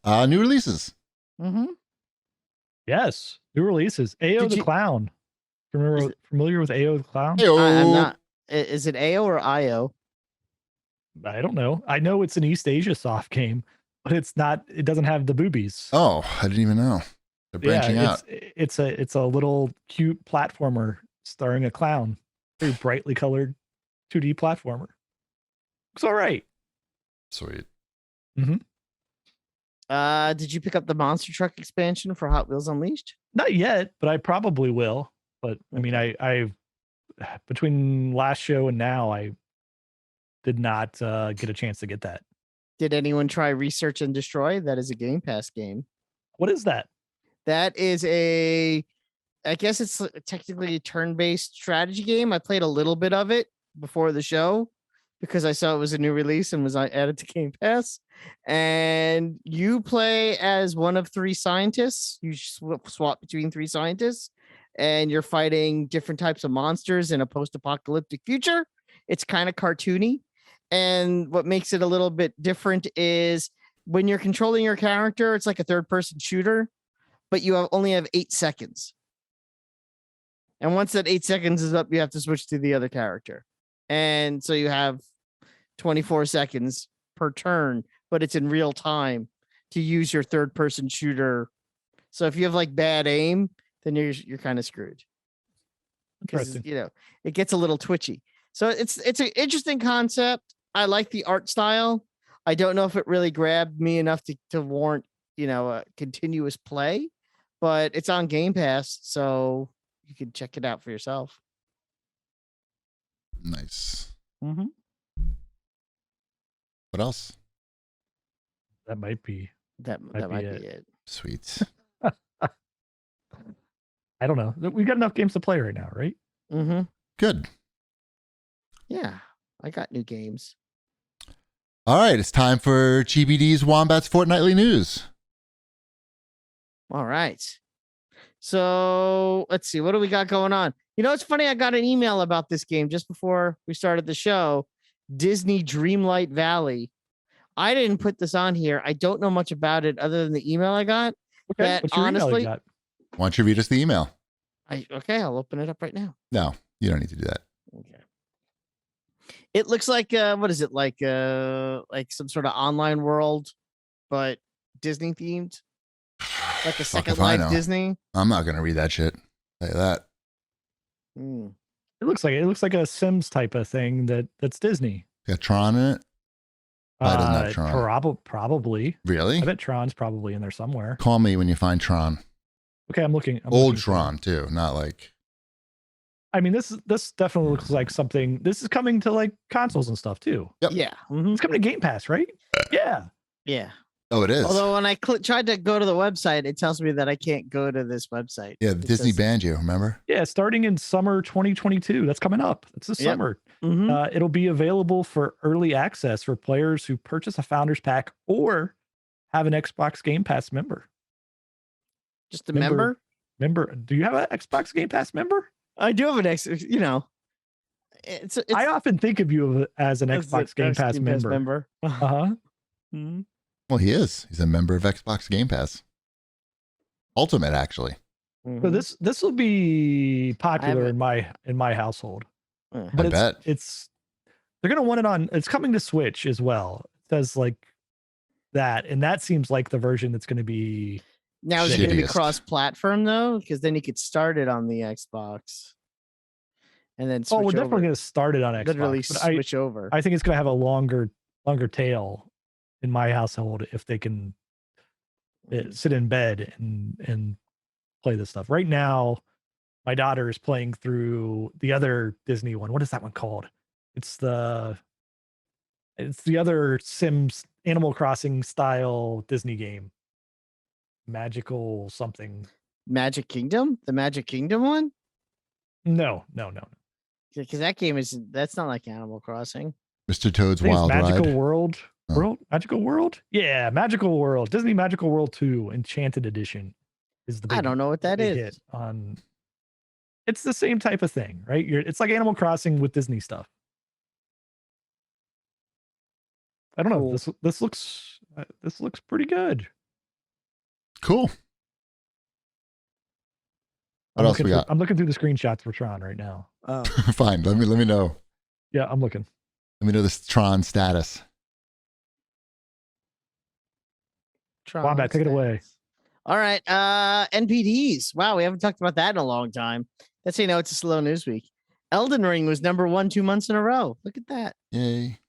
New releases. Mm-hmm. Yes, new releases. AO the Clown. Familiar with AO the Clown? I'm not. Is it AO or IO? I don't know. I know it's an East Asia soft game, but it's not. It doesn't have the boobies. Oh, I didn't even know. They're branching out. It's a little cute platformer starring a clown. Very brightly colored 2D platformer. It's all right. Sweet. Mm-hmm. Did you pick up the Monster Truck expansion for Hot Wheels Unleashed? Not yet, but I probably will. But I mean, I between last show and now, I did not get a chance to get that. Did anyone try Research and Destroy? That is a Game Pass game. What is that? That is I guess it's technically a turn-based strategy game. I played a little bit of it before the show because I saw it was a new release and was added to Game Pass. And you play as one of three scientists. You swap between three scientists, and you're fighting different types of monsters in a post-apocalyptic future. It's kind of cartoony. And what makes it a little bit different is when you're controlling your character, it's like a third-person shooter, but you only have 8 seconds. And once that 8 seconds is up, you have to switch to the other character. And so you have 24 seconds per turn, but it's in real time to use your third person shooter. So if you have like bad aim, then you're kind of screwed. Because it gets a little twitchy. So it's an interesting concept. I like the art style. I don't know if it really grabbed me enough to warrant, a continuous play, but it's on Game Pass, so you can check it out for yourself. Nice. Mm-hmm. What else? That might be. That might be it. Sweet. I don't know. We've got enough games to play right now, right? Mm-hmm. Good. Yeah, I got new games. All right, it's time for GBD's Wombat's Fortnightly News. All right. So let's see. What do we got going on? It's funny. I got an email about this game just before we started the show. Disney Dreamlight Valley. I didn't put this on here. I don't know much about it other than the email I got. Okay. What's your email you got? Why don't you read us the email? I'll open it up right now. No, you don't need to do that. Okay. It looks like what is it like some sort of online world, but Disney themed, like a Second Life Disney. I'm not gonna read that shit. Say that. It looks like a Sims type of thing that's Disney. Got Tron in it. I don't know Tron. Probably. Really? I bet Tron's probably in there somewhere. Call me when you find Tron. Okay, I'm looking. Old Tron too, not like. I mean, this definitely looks like something. This is coming to like consoles and stuff too. Yep. Yeah. It's coming to Game Pass, right? Yeah. Yeah. Oh, it is. Although when I tried to go to the website, it tells me that I can't go to this website. Yeah, Disney banned you, remember? Yeah, starting in summer 2022. That's coming up. It's the summer. Mm-hmm. It'll be available for early access for players who purchase a Founders Pack or have an Xbox Game Pass member. Just a member? Member. Do you have an Xbox Game Pass member? I do have an it's I often think of you as an Xbox Game Pass member. Uh-huh. Mm-hmm. Well, he is. He's a member of Xbox Game Pass. Ultimate, actually. So this will be popular in my household. But they're gonna want it on. It's coming to Switch as well. It says like that, and that seems like the version that's going to be. Now is it going to be cross-platform though? Because then you could start it on the Xbox, and then switch we're definitely going to start it on Xbox. Literally switch over. I think it's going to have a longer tail in my household if they can sit in bed and play this stuff. Right now, my daughter is playing through the other Disney one. What is that one called? It's the other Sims Animal Crossing style Disney game. Magical something. Magic Kingdom? The Magic Kingdom one? No. Because that game that's not like Animal Crossing. Mr. Toad's Wild Ride. Magical World. Magical World? Yeah, Magical World. Disney Magical World 2 Enchanted Edition is the big, I don't know what that is. Hit on. It's the same type of thing, right? It's like Animal Crossing with Disney stuff. I don't know. This looks pretty good. Cool. What else we got? I'm looking through the screenshots for Tron right now. Oh, Fine. Let me know. Yeah, I'm looking. Let me know this Tron status. Wombat, take it away. All right. NPDs. Wow, we haven't talked about that in a long time. That's how you know it's a slow news week. Elden Ring was number 1 2 months in a row. Look at that. Yay.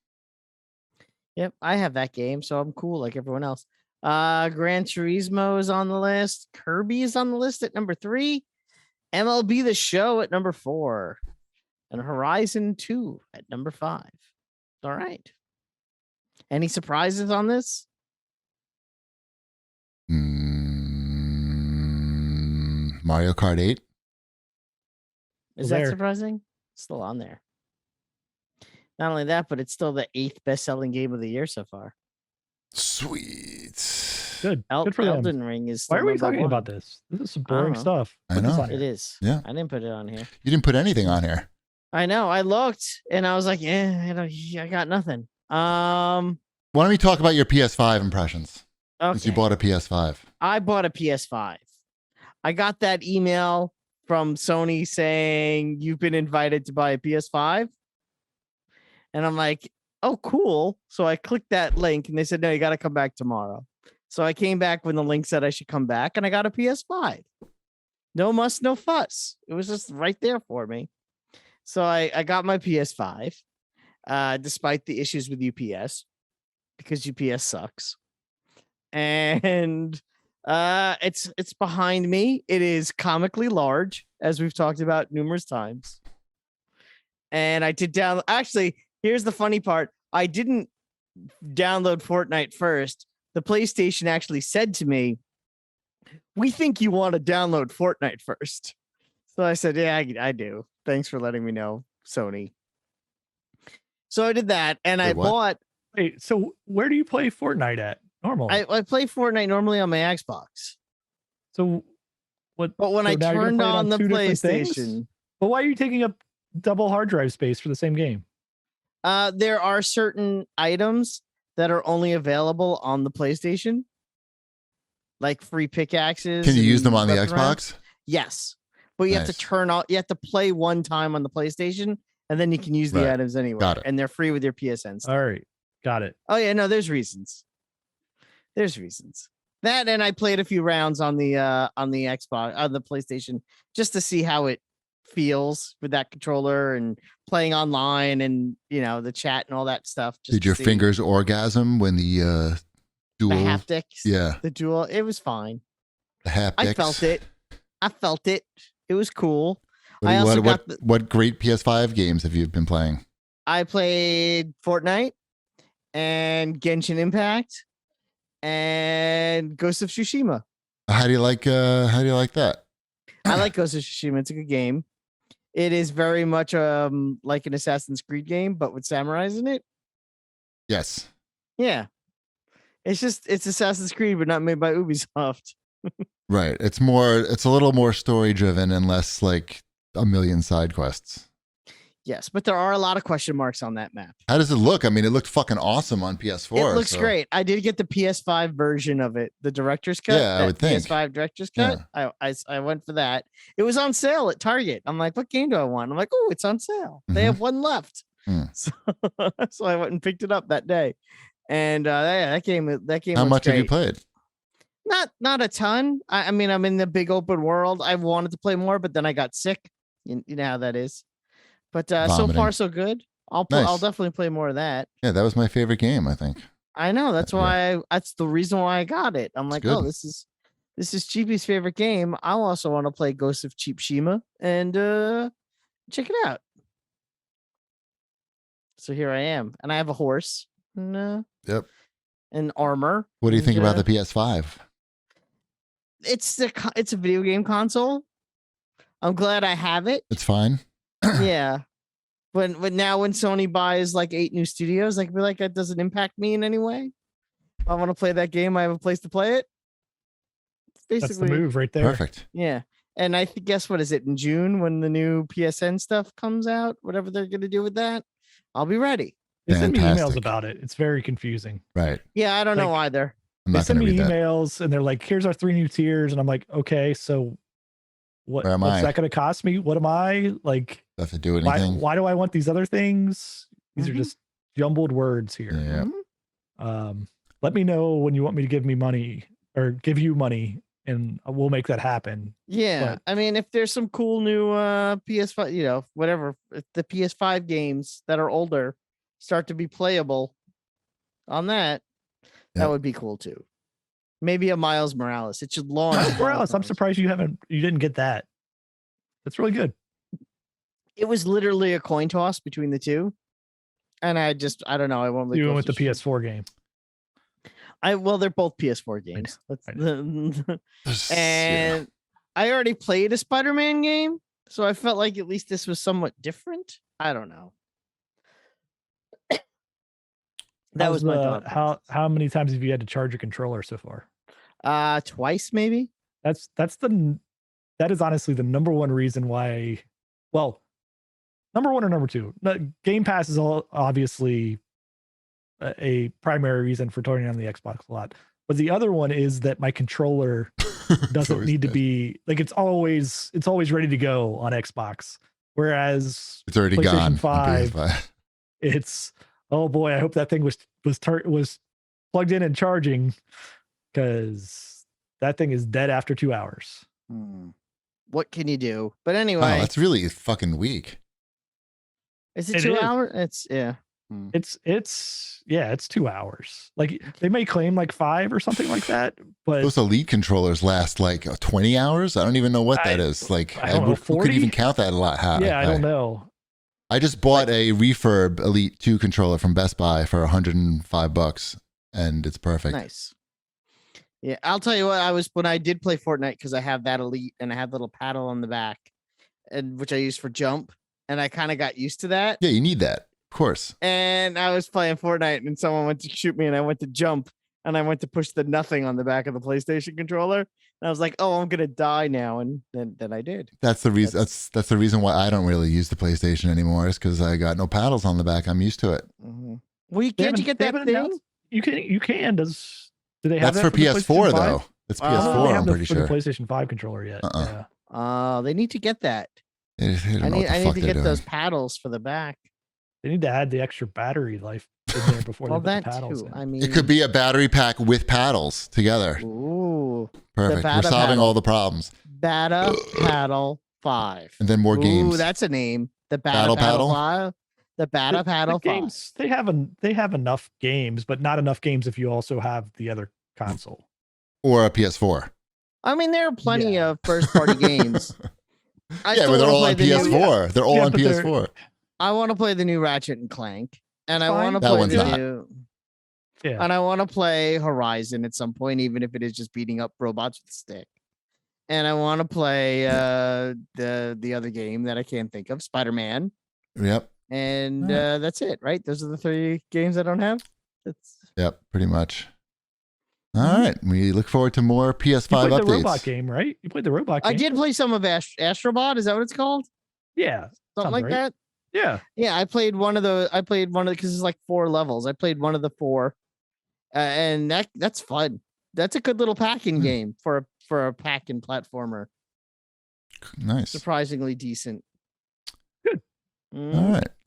Yep, I have that game, so I'm cool like everyone else. Gran Turismo is on the list. Kirby is on the list at number 3. MLB The Show at number 4. And Horizon 2 at number 5. All right. Any surprises on this? Mario Kart 8. Is There. that surprising? Still on there. Not only that, but it's still the 8th best-selling game of the year so far. Sweet. Good. Good for them. Elden Ring is. Why are we still number talking 1. about this? This is some I don't boring know. stuff. I Put this know. on It here. is. Yeah. I didn't put it on here. You didn't put anything on here. I know. I looked and I was like, I got nothing. Why don't we talk about your PS5 impressions? Since you Okay. bought a PS5. I bought a PS5. I got that email from Sony saying you've been invited to buy a PS5. And I'm like, oh, cool. So I clicked that link and they said, no, you got to come back tomorrow. So I came back when the link said I should come back and I got a PS5. No muss, no fuss. It was just right there for me. So I got my PS5, despite the issues with UPS, because UPS sucks. And it's behind me. It is comically large, as we've talked about numerous times. And I did download. Actually, here's the funny part. I didn't download Fortnite first. The PlayStation actually said to me, "We think you want to download Fortnite first." So I said, "Yeah, I do. Thanks for letting me know, Sony." So I did that, and Wait, I what? bought. Wait, so where do you play Fortnite at normally? I play Fortnite normally on my Xbox, So what? but when so I now you're gonna turned play it on the two different things? PlayStation, But why are you taking up double hard drive space for the same game? there are certain items that are only available on the PlayStation, like free pickaxes. Can you use them and on the weapon rounds. Xbox? Yes, but you have to Nice. turn on. You have to play one time on the PlayStation, and then you can use the Right. items anywhere. Got it. And they're free with your PSN stuff. All right, got it. Oh yeah, no, there's reasons. There's reasons. That and I played a few rounds on the Xbox, on the PlayStation, just to see how it feels with that controller and playing online and the chat and all that stuff. Just Did to your see fingers orgasm when the the dual? haptics? Yeah, The dual. It was fine. the haptics. I felt it. It was cool. What, I also what, got what great PS5 games have you been playing? I played Fortnite and Genshin Impact and Ghost of Tsushima. How do you like that? I like Ghost of Tsushima. It's a good game. It is very much like an Assassin's Creed game, but with samurais in it. Yes. Yeah. It's Assassin's Creed, but not made by Ubisoft. Right. It's a little more story driven and less like a million side quests. Yes, but there are a lot of question marks on that map. How does it look? I mean, it looked fucking awesome on PS4. It looks so- great. I did get the PS5 version of it, the director's cut. Yeah, I that would think. PS5 director's cut. I went for that. It was on sale at Target. I'm like, what game do I want? I'm like, oh, it's on sale. They Mhm. have one left. Hmm. So I went and picked it up that day. And that game How was much have you great. played? Not a ton. I mean, I'm in the big open world. I wanted to play more, but then I got sick. You know how that is. But so Vomiting. far so good. I'll Nice. definitely play more of that. Yeah, that was my favorite game, I think. I know that's Yeah. why that's the reason why I got it. I'm like, good. oh, this is Cheapy's favorite game. I also want to play Ghost of Tsushima and check it out. So here I am, and I have a horse and Yep. and armor. What do you and, think about the PS5? It's a video game console. I'm glad I have it. It's fine. Yeah. When Sony buys like 8 new studios, I can be like, that doesn't impact me in any way. If I want to play that game, I have a place to play it. It's That's the basically move right there. Perfect. Yeah. And I think, guess what is it in June when the new PSN stuff comes out? Whatever they're going to do with that, I'll be ready. They send me emails Fantastic. about it. It's very confusing. Right. Yeah, I don't know either. I'm They not send going to me read that. emails and they're like, here's our 3 new tiers. And I'm like, okay, so Where am what's I? that going to cost me? What am I like? Do I have to do anything? Why do I want these other things? These are Mhm. just jumbled words here. Yeah. Let me know when you want me to give me money or give you money and we'll make that happen. Yeah, But- I mean, if there's some cool new PS5, whatever, if the PS5 games that are older start to be playable on that, that Yep. would be cool too. Maybe a Miles Morales. It should launch. Miles Morales, I'm surprised you didn't get that. That's really good. It was literally a coin toss between the two, and I don't know. I won't. You went with the PS4 game. Well, they're both PS4 games. Yeah. And I already played a Spider-Man game, so I felt like at least this was somewhat different. I don't know. That was my thought. How many times have you had to charge a controller so far? Twice maybe. That is honestly the number one reason why. Well, number one or number two. Game Pass is obviously a primary reason for turning on the Xbox a lot. But the other one is that my controller doesn't need to be like it's always ready to go on Xbox. Whereas It's already PlayStation gone. 5, on PS5. it's oh boy, I hope that thing was plugged in and charging, because that thing is dead after 2 hours. What can you do? But anyway, Wow, that's really fucking weak. is it It 2 is. hours? It's yeah. It's 2 hours. Like they may claim like 5 or something like that, but Those Elite controllers last like 20 hours. I don't even know what that is. Like, I don't know, who could 40? even count that a lot high? yeah, I don't know. I just bought a refurb Elite 2 controller from Best Buy for $105, and it's perfect. Nice. Yeah, I'll tell you what. When I did play Fortnite, because I have that Elite and I have the little paddle on the back, and which I use for jump, and I kind of got used to that. Yeah, you need that, of course. And I was playing Fortnite, and someone went to shoot me, and I went to jump, and I went to push the nothing on the back of the PlayStation controller, and I was like, "Oh, I'm gonna die now," and then I did. That's the reason. That's the reason why I don't really use the PlayStation anymore. Is because I got no paddles on the back. I'm used to it. Mm-hmm. Well, They can't you get they that haven't thing? announced- You can. Do they have That's that for the PS4 PlayStation 5? though. It's Oh, PS4. They I'm have pretty for sure. the PlayStation 5 controller yet. Uh-uh. Yeah. They need to get that. They don't I know need what the to fuck get they're doing. those paddles for the back. They need to add the extra battery life in there before Well, they put that the paddles too. in. I mean, It could be a battery pack with paddles together. Ooh, Perfect. We're Bata solving paddle. all the problems. Bata Paddle 5. And then more games. Ooh, that's a name. The Bata Battle Paddle Paddle? 5. The Bata Paddle 5. Games, they have enough games, but not enough games if you also have the other console. Or a PS4. I mean, there are plenty of first-party games. Yeah, but they're all on PS4. They're all Yeah, on but they're- PS4. I want to play the new Ratchet and Clank, and I Fine. want to That play one's the not. new. Yeah. And I want to play Horizon at some point, even if it is just beating up robots with a stick. And I want to play the other game that I can't think of, Spider-Man. Yep. And Alright. that's it, right? Those are the 3 games I don't have. That's Yep. Pretty much. All right. We look forward to more You PS5 played the updates. robot game, right? You played the robot game. I did play some of Astrobot. Is that what it's called? Yeah. Something Sounds like right. that. Yeah. Yeah, I played one of the because it's like 4 levels. I played one of the 4, and that's fun. That's a good little packing game for a pack-in platformer. Nice. Surprisingly decent. Good. Mhm. All right.